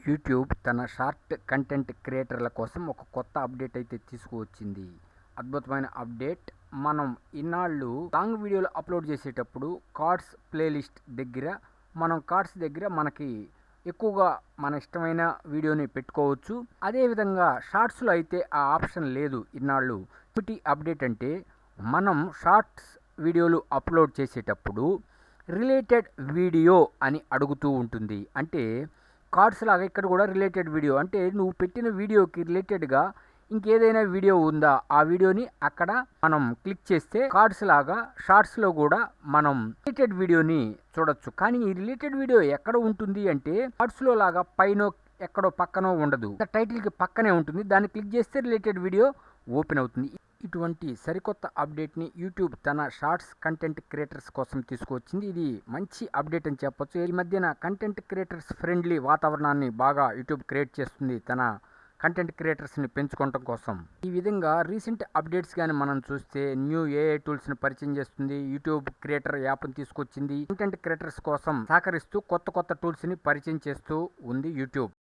YouTube తన short content క్రియేటర్ల కోసం ఒక కొత్త అప్డేట్ అయితే తీసుకువచ్చింది. అద్భుతమైన అప్డేట్. మనం ఇన్నాళ్ళు లాంగ్ వీడియోలు అప్లోడ్ చేసేటప్పుడు కార్డ్స్ ప్లేలిస్ట్ దగ్గర కార్డ్స్ దగ్గర మనకి ఎక్కువగా మన ఇష్టమైన వీడియోని పెట్టుకోవచ్చు. అదేవిధంగా షార్ట్స్లో అయితే ఆ ఆప్షన్ లేదు ఇన్నాళ్ళు. ఏమిటి అప్డేట్ అంటే, మనం షార్ట్స్ వీడియోలు అప్లోడ్ చేసేటప్పుడు రిలేటెడ్ వీడియో అని అడుగుతూ ఉంటుంది. అంటే కార్డ్స్ లాగా ఇక్కడ కూడా రిలేటెడ్ వీడియో, అంటే నువ్వు పెట్టిన వీడియోకి రిలేటెడ్గా ఇంకేదైనా వీడియో ఉందా, ఆ వీడియోని అక్కడ మనం క్లిక్ చేస్తే కార్డ్స్ లాగా షార్ట్స్లో కూడా మనం రిలేటెడ్ వీడియోని చూడొచ్చు. కానీ ఈ రిలేటెడ్ వీడియో ఎక్కడ ఉంటుంది అంటే, షార్ట్స్లో లాగా పైన ఎక్కడో పక్కనో ఉండదు, టైటిల్కి పక్కనే ఉంటుంది. దాన్ని క్లిక్ చేస్తే రిలేటెడ్ వీడియో ఓపెన్ అవుతుంది. ఇటువంటి సరికొత్త అప్డేట్ని యూట్యూబ్ తన షార్ట్స్ కంటెంట్ క్రియేటర్స్ కోసం తీసుకువచ్చింది. ఇది మంచి అప్డేట్ అని చెప్పొచ్చు. ఈ మధ్యన కంటెంట్ క్రియేటర్స్ ఫ్రెండ్లీ వాతావరణాన్ని బాగా యూట్యూబ్ క్రియేట్ చేస్తుంది తన కంటెంట్ క్రియేటర్స్ని పెంచుకోవడం కోసం. ఈ విధంగా రీసెంట్ అప్డేట్స్ కానీ మనం చూస్తే న్యూ ఏఐ టూల్స్ని పరిచయం చేస్తుంది. యూట్యూబ్ క్రియేటర్ యాప్ని తీసుకొచ్చింది. కంటెంట్ క్రియేటర్స్ కోసం సహకరిస్తూ కొత్త కొత్త టూల్స్ని పరిచయం చేస్తూ ఉంది యూట్యూబ్.